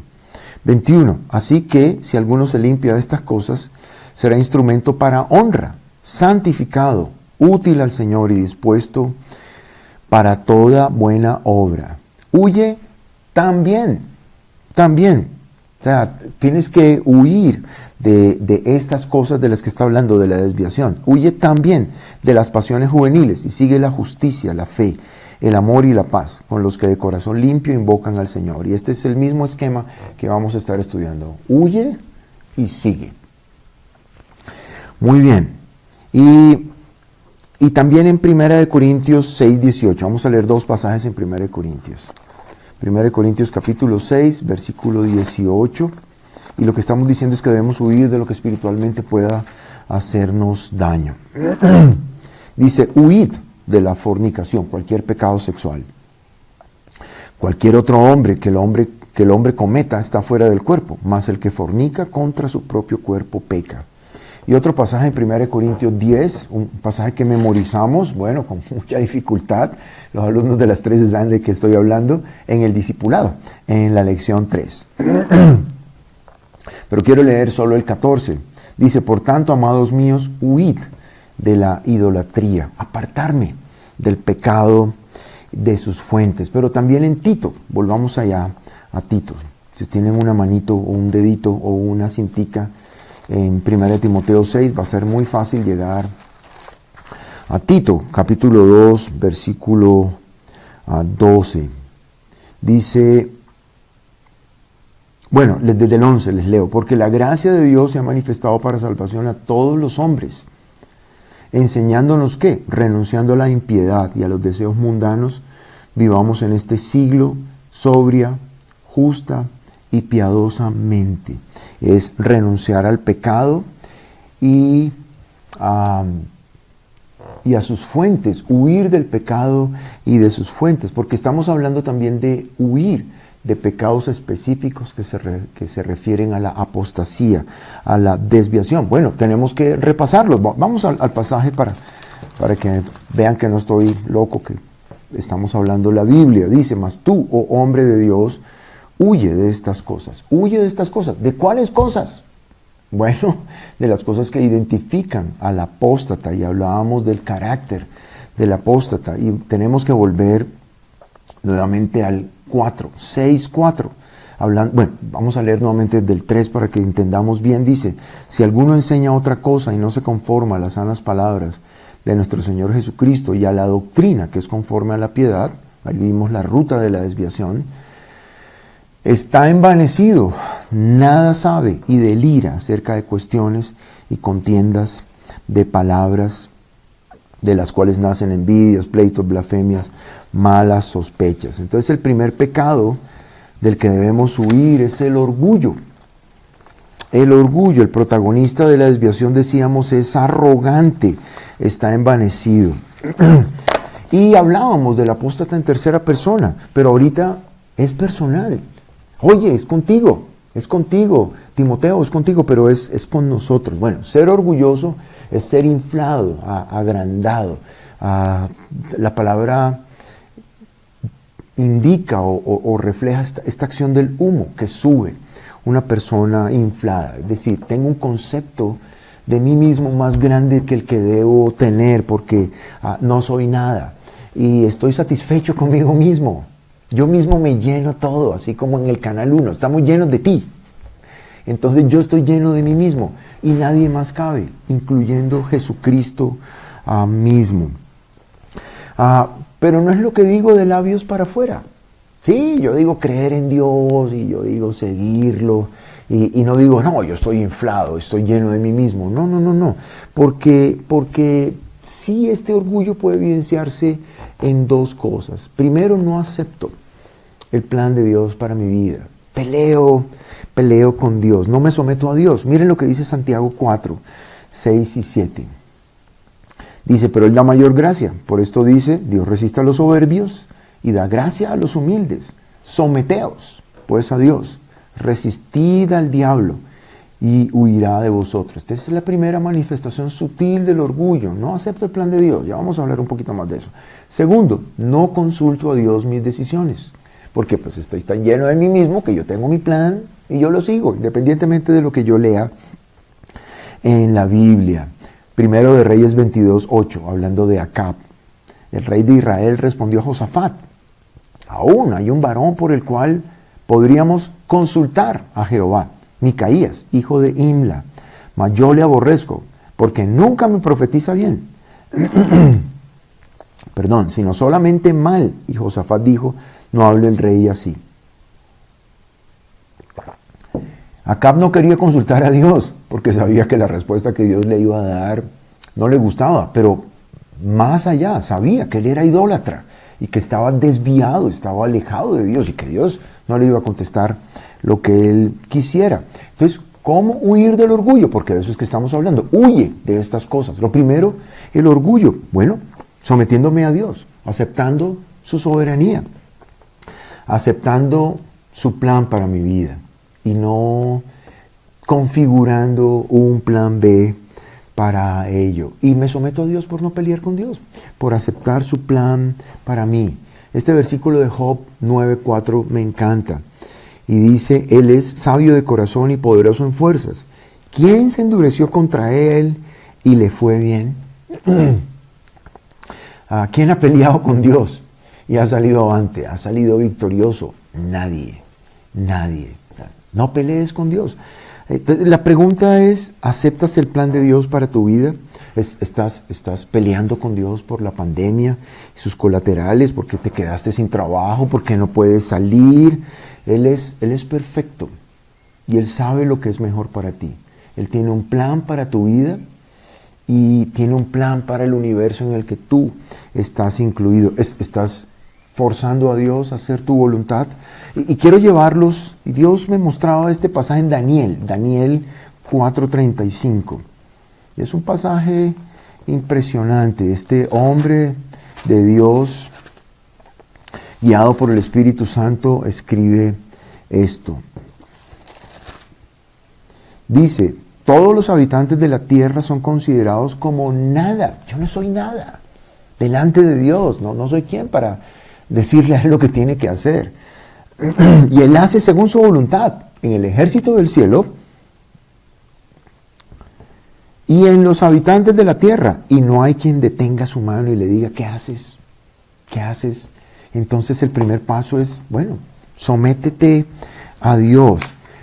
21, así que si alguno se limpia de estas cosas, será instrumento para honra, santificado, útil al Señor y dispuesto para toda buena obra. Huye también. O sea, tienes que huir de estas cosas de las que está hablando, de la desviación. Huye también de las pasiones juveniles y sigue la justicia, la fe, el amor y la paz, con los que de corazón limpio invocan al Señor. Y este es el mismo esquema que vamos a estar estudiando. Huye y sigue. Muy bien. Y también en 1 Corintios 6:18. Vamos a leer dos pasajes en 1 Corintios. 1 Corintios capítulo 6, versículo 18. Y lo que estamos diciendo es que debemos huir de lo que espiritualmente pueda hacernos daño. Dice, huid de la fornicación, cualquier pecado sexual. Cualquier otro hombre que el hombre cometa está fuera del cuerpo, mas el que fornica contra su propio cuerpo peca. Y otro pasaje en 1 Corintios 10, un pasaje que memorizamos, bueno, con mucha dificultad, los alumnos de las 13 saben de qué estoy hablando, en el discipulado, en la lección 3. Pero quiero leer solo el 14. Dice, por tanto, amados míos, huid de la idolatría, apartarme del pecado de sus fuentes. Pero también en Tito, volvamos allá a Tito. Si tienen una manito o un dedito o una cintica, en 1 Timoteo 6 va a ser muy fácil llegar a Tito, capítulo 2, versículo 12. Dice, bueno, desde el 11 les leo, porque la gracia de Dios se ha manifestado para salvación a todos los hombres, enseñándonos que, renunciando a la impiedad y a los deseos mundanos, vivamos en este siglo sobria, justa y piadosamente. Es renunciar al pecado y a sus fuentes, huir del pecado y de sus fuentes, porque estamos hablando también de huir de pecados específicos que se refieren a la apostasía, a la desviación. Bueno, tenemos que repasarlos. Vamos al pasaje para para que vean que no estoy loco, que estamos hablando la Biblia. Dice, mas tú, oh hombre de Dios, huye de estas cosas. Huye de estas cosas. ¿De cuáles cosas? Bueno, de las cosas que identifican al apóstata, y hablábamos del carácter del apóstata, y tenemos que volver nuevamente al 6:4. Bueno, vamos a leer nuevamente del 3 para que entendamos bien. Dice, si alguno enseña otra cosa y no se conforma a las sanas palabras de nuestro Señor Jesucristo y a la doctrina que es conforme a la piedad, ahí vimos la ruta de la desviación, está envanecido, nada sabe y delira acerca de cuestiones y contiendas de palabras, de las cuales nacen envidias, pleitos, blasfemias, malas sospechas. Entonces el primer pecado del que debemos huir es el orgullo. El orgullo, el protagonista de la desviación, decíamos, es arrogante, está envanecido. Y hablábamos del apóstata en tercera persona, pero ahorita es personal. Oye, es contigo, Timoteo, es contigo, pero es con nosotros. Bueno, ser orgulloso es ser inflado, agrandado. La palabra indica o refleja esta acción del humo que sube una persona inflada. Es decir, tengo un concepto de mí mismo más grande que el que debo tener porque no soy nada y estoy satisfecho conmigo mismo. Yo mismo me lleno todo, así como en el Canal 1, estamos llenos de ti. Entonces yo estoy lleno de mí mismo y nadie más cabe, incluyendo Jesucristo mismo. Pero no es lo que digo de labios para afuera. Sí, yo digo creer en Dios y yo digo seguirlo y no digo, no, yo estoy inflado, estoy lleno de mí mismo. No, porque sí, este orgullo puede evidenciarse en dos cosas. Primero, no acepto el plan de Dios para mi vida. Peleo con Dios, no me someto a Dios. Miren lo que dice Santiago 4, 6 y 7. Dice, pero Él da mayor gracia. Por esto dice, Dios resiste a los soberbios y da gracia a los humildes. Someteos, pues, a Dios. Resistid al diablo y huirá de vosotros. Esta es la primera manifestación sutil del orgullo. No acepto el plan de Dios. Ya vamos a hablar un poquito más de eso. Segundo, no consulto a Dios mis decisiones. Porque pues estoy tan lleno de mí mismo que yo tengo mi plan y yo lo sigo, independientemente de lo que yo lea en la Biblia. Primero de Reyes 22:8, hablando de Acab. El rey de Israel respondió a Josafat, aún hay un varón por el cual podríamos consultar a Jehová, Micaías, hijo de Imla, mas yo le aborrezco, porque nunca me profetiza bien. Perdón, sino solamente mal. Y Josafat dijo, no hable el rey así. Acab no quería consultar a Dios, porque sabía que la respuesta que Dios le iba a dar no le gustaba, pero más allá, sabía que él era idólatra y que estaba desviado, estaba alejado de Dios y que Dios no le iba a contestar lo que él quisiera. Entonces, ¿cómo huir del orgullo? Porque de eso es que estamos hablando. Huye de estas cosas. Lo primero, el orgullo. Bueno, sometiéndome a Dios, aceptando su soberanía, aceptando su plan para mi vida y no configurando un plan B para ello. Y me someto a Dios por no pelear con Dios, por aceptar su plan para mí. Este versículo de Job 9:4 me encanta. Y dice, Él es sabio de corazón y poderoso en fuerzas. ¿Quién se endureció contra Él y le fue bien? ¿Quién ha peleado con Dios y ha salido avante, ha salido victorioso? Nadie. No pelees con Dios. La pregunta es, ¿aceptas el plan de Dios para tu vida? ¿Estás peleando con Dios por la pandemia y sus colaterales, porque te quedaste sin trabajo, porque no puedes salir? Él es perfecto y Él sabe lo que es mejor para ti. Él tiene un plan para tu vida y tiene un plan para el universo en el que tú estás incluido. Estás forzando a Dios a hacer tu voluntad. Y quiero llevarlos, y Dios me mostraba este pasaje en Daniel 4:35. Es un pasaje impresionante. Este hombre de Dios, guiado por el Espíritu Santo, escribe esto. Dice, todos los habitantes de la tierra son considerados como nada. Yo no soy nada delante de Dios, no soy quien para decirle a él lo que tiene que hacer. Y él hace según su voluntad en el ejército del cielo y en los habitantes de la tierra, y no hay quien detenga su mano y le diga, ¿qué haces? ¿Qué haces? Entonces el primer paso es, bueno, sométete a Dios.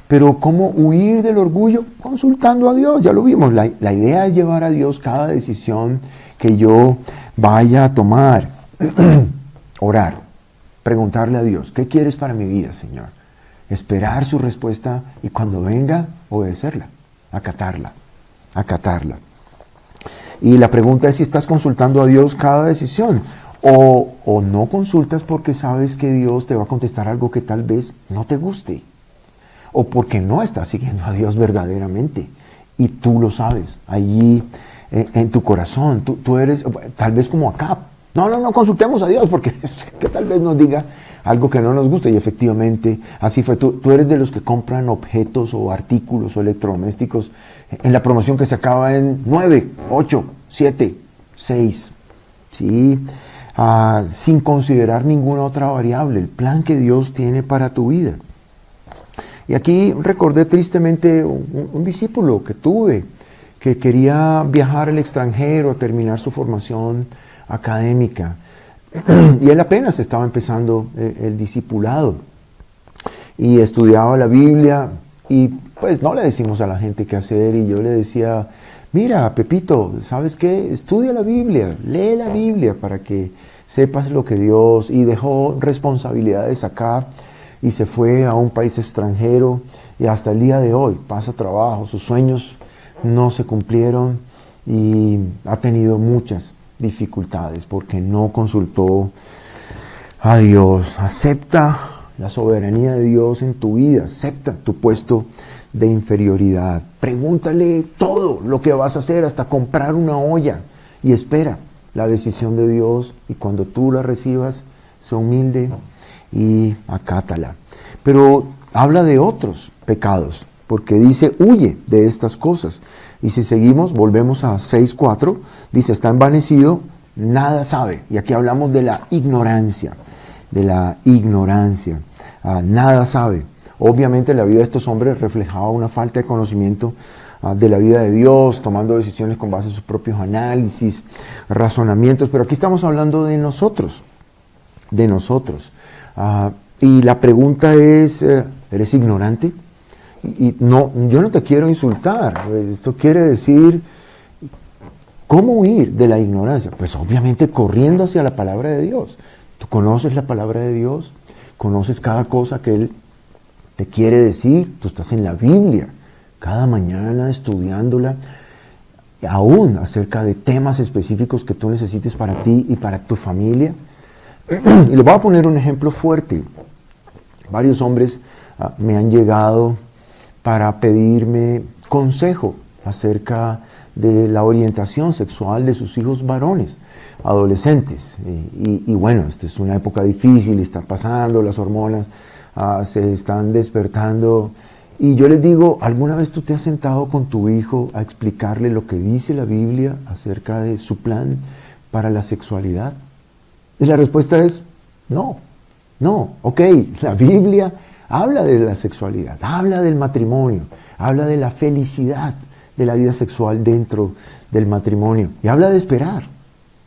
Pero ¿cómo huir del orgullo? Consultando a Dios, ya lo vimos. La idea es llevar a Dios cada decisión que yo vaya a tomar. Orar, preguntarle a Dios, ¿qué quieres para mi vida, Señor? Esperar su respuesta y cuando venga, obedecerla, acatarla. Y la pregunta es si estás consultando a Dios cada decisión o no consultas porque sabes que Dios te va a contestar algo que tal vez no te guste. O porque no estás siguiendo a Dios verdaderamente y tú lo sabes allí en tu corazón. Tú eres tal vez como Acab. No consultemos a Dios porque que tal vez nos diga algo que no nos gusta. Y efectivamente así fue. Tú eres de los que compran objetos o artículos o electrodomésticos en la promoción que se acaba en 9, 8, 7, 6. ¿Sí? Sin considerar ninguna otra variable. El plan que Dios tiene para tu vida. Y aquí recordé tristemente un discípulo que tuve, que quería viajar al extranjero a terminar su formación académica. Y él apenas estaba empezando el discipulado. Y estudiaba la Biblia y pues no le decimos a la gente qué hacer. Y yo le decía, mira, Pepito, ¿sabes qué? Estudia la Biblia, lee la Biblia para que sepas lo que Dios... Y dejó responsabilidades acá. Y se fue a un país extranjero y hasta el día de hoy pasa trabajo, sus sueños no se cumplieron y ha tenido muchas dificultades porque no consultó a Dios. Acepta la soberanía de Dios en tu vida, acepta tu puesto de inferioridad. Pregúntale todo lo que vas a hacer, hasta comprar una olla, y espera la decisión de Dios, y cuando tú la recibas, sé humilde y acátala. Pero habla de otros pecados, porque dice, huye de estas cosas. Y si seguimos, volvemos a 6:4, dice, está envanecido, nada sabe. Y aquí hablamos de la ignorancia, nada sabe. Obviamente la vida de estos hombres reflejaba una falta de conocimiento de la vida de Dios, tomando decisiones con base en sus propios análisis, razonamientos, pero aquí estamos hablando de nosotros. Y la pregunta es, ¿eres ignorante? Y no, yo no te quiero insultar, esto quiere decir, ¿cómo huir de la ignorancia? Pues obviamente corriendo hacia la palabra de Dios. Tú conoces la palabra de Dios, conoces cada cosa que Él te quiere decir, tú estás en la Biblia, cada mañana estudiándola, aún acerca de temas específicos que tú necesites para ti y para tu familia. Y les voy a poner un ejemplo fuerte. Varios hombres me han llegado para pedirme consejo acerca de la orientación sexual de sus hijos varones, adolescentes. Y bueno, esta es una época difícil, está pasando, las hormonas se están despertando. Y yo les digo, ¿alguna vez tú te has sentado con tu hijo a explicarle lo que dice la Biblia acerca de su plan para la sexualidad? Y la respuesta es, no. Ok, la Biblia habla de la sexualidad, habla del matrimonio, habla de la felicidad de la vida sexual dentro del matrimonio. Y habla de esperar,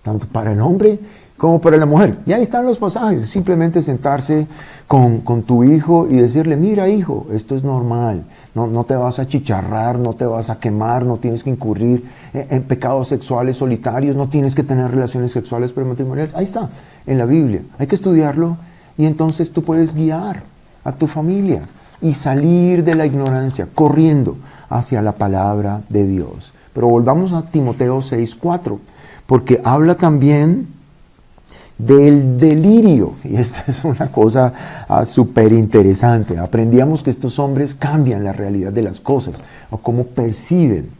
tanto para el hombre como para la mujer. Y ahí están los pasajes, simplemente sentarse con tu hijo y decirle, mira hijo, esto es normal, no te vas a achicharrar, no te vas a quemar, no tienes que incurrir en pecados sexuales solitarios, no tienes que tener relaciones sexuales prematrimoniales. Ahí está, en la Biblia. Hay que estudiarlo y entonces tú puedes guiar a tu familia y salir de la ignorancia, corriendo hacia la palabra de Dios. Pero volvamos a Timoteo 6:4, porque habla también del delirio, y esta es una cosa súper interesante. Aprendíamos que estos hombres cambian la realidad de las cosas, o cómo perciben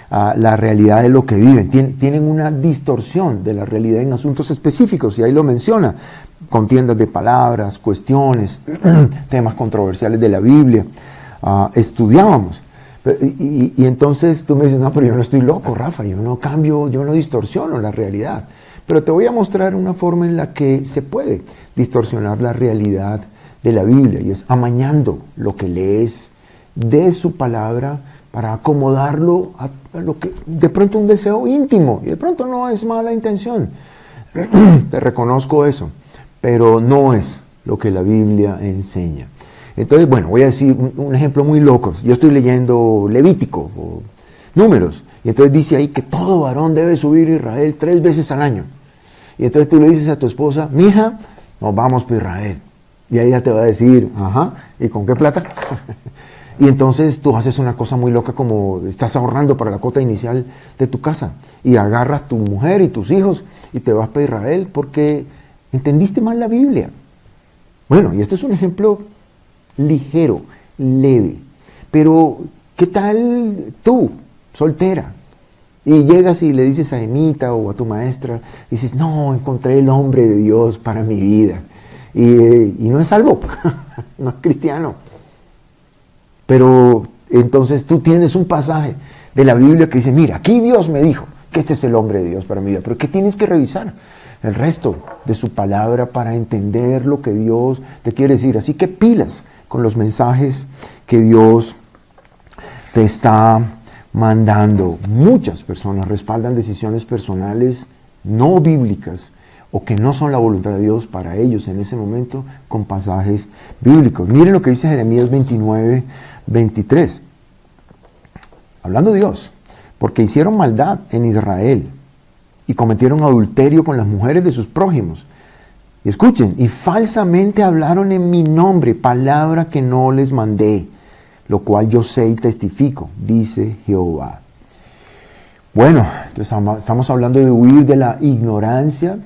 la realidad de lo que viven. Tienen una distorsión de la realidad en asuntos específicos, y ahí lo menciona, contiendas de palabras, cuestiones, temas controversiales de la Biblia. Estudiábamos, Y entonces tú me dices, no, pero yo no estoy loco, Rafa, yo no cambio, yo no distorsiono la realidad. Pero te voy a mostrar una forma en la que se puede distorsionar la realidad de la Biblia, y es amañando lo que lees de su palabra para acomodarlo a lo que de pronto un deseo íntimo, y de pronto no es mala intención. Te reconozco eso, pero no es lo que la Biblia enseña. Entonces, bueno, voy a decir un ejemplo muy loco. Yo estoy leyendo Levítico o Números, y entonces dice ahí que todo varón debe subir a Israel 3 veces al año. Y entonces tú le dices a tu esposa, mija, nos vamos para Israel. Y ella te va a decir, ajá, ¿y con qué plata? Y entonces tú haces una cosa muy loca, como estás ahorrando para la cuota inicial de tu casa, y agarras tu mujer y tus hijos y te vas para Israel porque entendiste mal la Biblia. Bueno, y esto es un ejemplo ligero, leve. Pero, ¿qué tal tú, soltera? Y llegas y le dices a Emita o a tu maestra, dices, no, encontré el hombre de Dios para mi vida. Y no es salvo, no es cristiano. Pero entonces tú tienes un pasaje de la Biblia que dice, mira, aquí Dios me dijo que este es el hombre de Dios para mi vida. Pero ¿qué tienes que revisar? El resto de su palabra para entender lo que Dios te quiere decir. Así que pilas con los mensajes que Dios te está mandando. Muchas personas respaldan decisiones personales no bíblicas o que no son la voluntad de Dios para ellos en ese momento con pasajes bíblicos. Miren lo que dice Jeremías 29, 23. Hablando de Dios, porque hicieron maldad en Israel y cometieron adulterio con las mujeres de sus prójimos. Y escuchen, y falsamente hablaron en mi nombre, palabra que no les mandé, lo cual yo sé y testifico, dice Jehová. Bueno, entonces estamos hablando de huir de la ignorancia,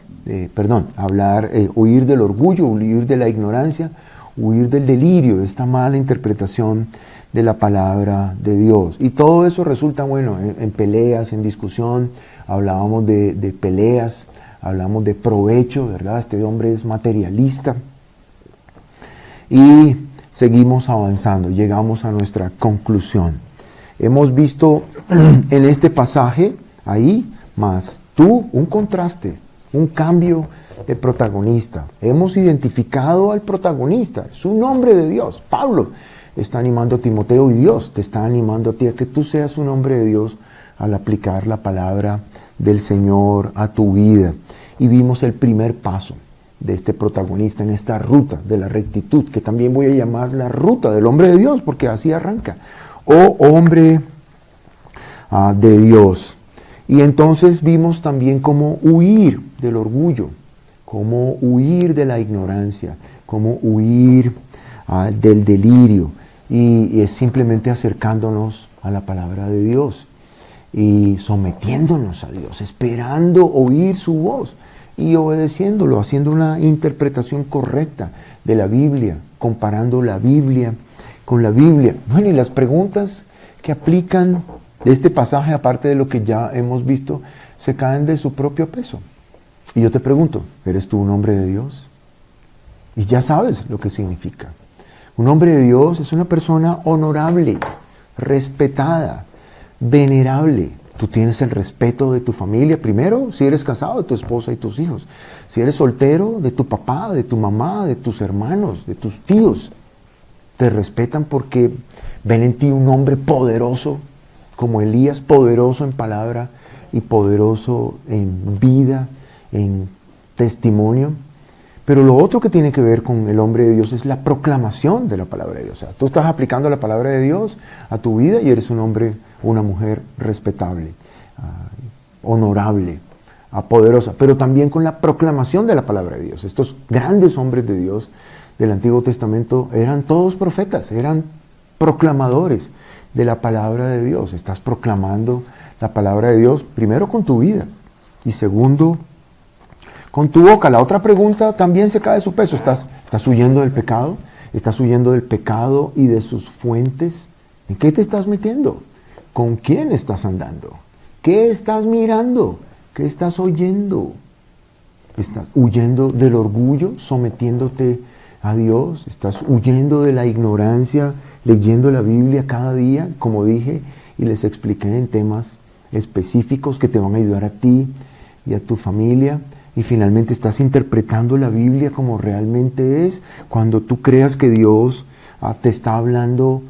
huir del orgullo, huir de la ignorancia, huir del delirio, de esta mala interpretación de la palabra de Dios. Y todo eso resulta, bueno, en peleas, en discusión. Hablábamos de peleas, hablamos de provecho, ¿verdad? Este hombre es materialista. Y seguimos avanzando, llegamos a nuestra conclusión. Hemos visto en este pasaje, ahí, más tú, un contraste, un cambio de protagonista. Hemos identificado al protagonista, es un hombre de Dios. Pablo está animando a Timoteo y Dios te está animando a ti a que tú seas un hombre de Dios al aplicar la palabra del Señor a tu vida. Y vimos el primer paso de este protagonista en esta ruta de la rectitud, que también voy a llamar la ruta del hombre de Dios, porque así arranca. O hombre de Dios. Y entonces vimos también cómo huir del orgullo, cómo huir de la ignorancia, cómo huir del delirio. Y es simplemente acercándonos a la palabra de Dios y sometiéndonos a Dios, esperando oír su voz y obedeciéndolo, haciendo una interpretación correcta de la Biblia, comparando la Biblia con la Biblia. Bueno, y las preguntas que aplican de este pasaje, aparte de lo que ya hemos visto, se caen de su propio peso. Y yo te pregunto, ¿eres tú un hombre de Dios? Y ya sabes lo que significa. Un hombre de Dios es una persona honorable, respetada, venerable. Tú tienes el respeto de tu familia, primero, si eres casado, de tu esposa y tus hijos. Si eres soltero, de tu papá, de tu mamá, de tus hermanos, de tus tíos. Te respetan porque ven en ti un hombre poderoso, como Elías, poderoso en palabra y poderoso en vida, en testimonio. Pero lo otro que tiene que ver con el hombre de Dios es la proclamación de la palabra de Dios. O sea, tú estás aplicando la palabra de Dios a tu vida y eres un hombre, una mujer respetable, honorable, poderosa, pero también con la proclamación de la palabra de Dios. Estos grandes hombres de Dios del Antiguo Testamento eran todos profetas, eran proclamadores de la palabra de Dios. Estás proclamando la palabra de Dios primero con tu vida y segundo con tu boca. La otra pregunta también se cae de su peso. ¿Estás huyendo del pecado? ¿Estás huyendo del pecado y de sus fuentes? ¿En qué te estás metiendo? ¿Con quién estás andando? ¿Qué estás mirando? ¿Qué estás oyendo? ¿Estás huyendo del orgullo, sometiéndote a Dios? ¿Estás huyendo de la ignorancia, leyendo la Biblia cada día, como dije, y les expliqué en temas específicos que te van a ayudar a ti y a tu familia. Y finalmente estás interpretando la Biblia como realmente es. Cuando tú creas que Dios te está hablando,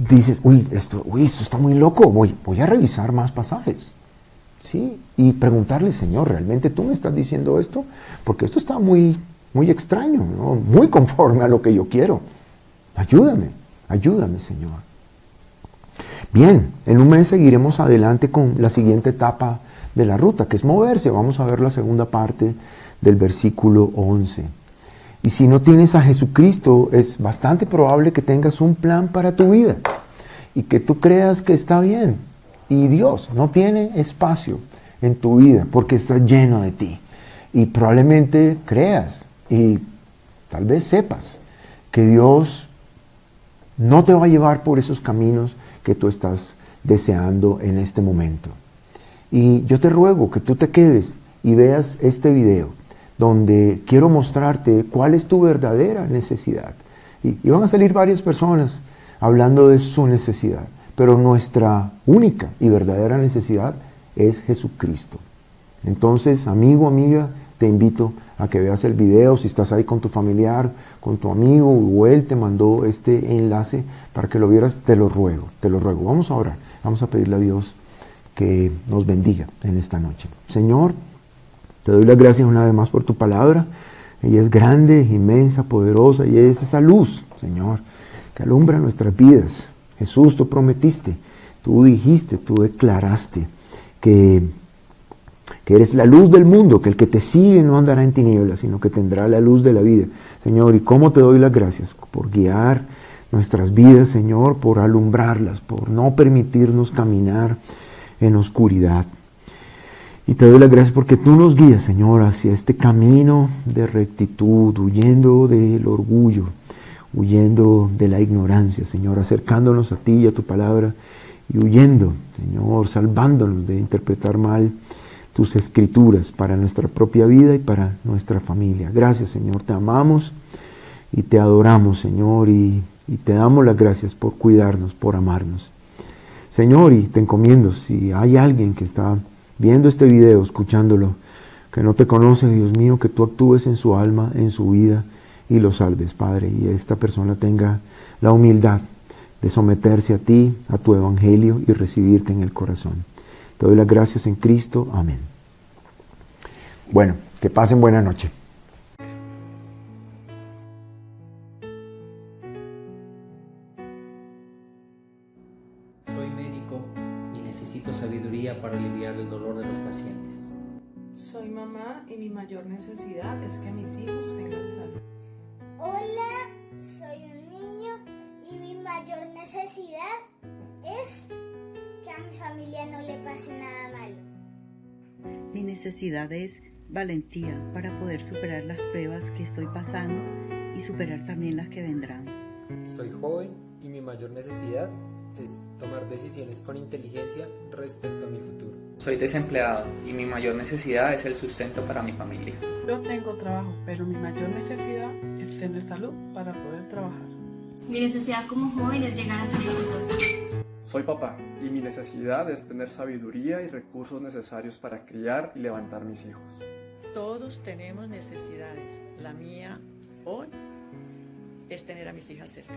dices, esto está muy loco, voy a revisar más pasajes. ¿Sí? Y preguntarle, Señor, ¿realmente tú me estás diciendo esto? Porque esto está muy, muy extraño, ¿no? Muy conforme a lo que yo quiero. Ayúdame, Señor. Bien, en un mes seguiremos adelante con la siguiente etapa de la ruta, que es moverse. Vamos a ver la segunda parte del versículo 11. Y si no tienes a Jesucristo, es bastante probable que tengas un plan para tu vida y que tú creas que está bien. Y Dios no tiene espacio en tu vida porque está lleno de ti. Y probablemente creas y tal vez sepas que Dios no te va a llevar por esos caminos que tú estás deseando en este momento. Y yo te ruego que tú te quedes y veas este video donde quiero mostrarte cuál es tu verdadera necesidad. Y van a salir varias personas hablando de su necesidad, pero nuestra única y verdadera necesidad es Jesucristo. Entonces, amigo, amiga, te invito a que veas el video. Si estás ahí con tu familiar, con tu amigo, o él te mandó este enlace para que lo vieras, te lo ruego. Vamos a orar, vamos a pedirle a Dios que nos bendiga en esta noche. Señor, te doy las gracias una vez más por tu palabra. Ella es grande, inmensa, poderosa, y es esa luz, Señor, que alumbra nuestras vidas. Jesús, tú prometiste, tú dijiste, tú declaraste que eres la luz del mundo, que el que te sigue no andará en tinieblas, sino que tendrá la luz de la vida. Señor, y cómo te doy las gracias por guiar nuestras vidas, Señor, por alumbrarlas, por no permitirnos caminar en oscuridad. Y te doy las gracias porque tú nos guías, Señor, hacia este camino de rectitud, huyendo del orgullo, huyendo de la ignorancia, Señor, acercándonos a ti y a tu palabra, y huyendo, Señor, salvándonos de interpretar mal tus escrituras para nuestra propia vida y para nuestra familia. Gracias, Señor, te amamos y te adoramos, Señor, y te damos las gracias por cuidarnos, por amarnos. Señor, y te encomiendo, si hay alguien que está viendo este video, escuchándolo, que no te conoce, Dios mío, que tú actúes en su alma, en su vida, y lo salves, Padre, y esta persona tenga la humildad de someterse a ti, a tu evangelio, y recibirte en el corazón. Te doy las gracias en Cristo. Amén. Bueno, que pasen buena noche. Soy médico y necesito sabiduría para aliviar el dolor de los pacientes. Soy mamá y mi mayor necesidad es que mis hijos tengan salud. Hola, soy un niño y mi mayor necesidad es que a mi familia no le pase nada malo. Mi necesidad es valentía para poder superar las pruebas que estoy pasando y superar también las que vendrán. Soy joven y mi mayor necesidad es tomar decisiones con inteligencia respecto a mi futuro. Soy desempleado y mi mayor necesidad es el sustento para mi familia. Yo tengo trabajo, pero mi mayor necesidad es tener salud para poder trabajar. Mi necesidad como joven es llegar a ser exitosa. Soy papá y mi necesidad es tener sabiduría y recursos necesarios para criar y levantar mis hijos. Todos tenemos necesidades. La mía hoy es tener a mis hijas cerca.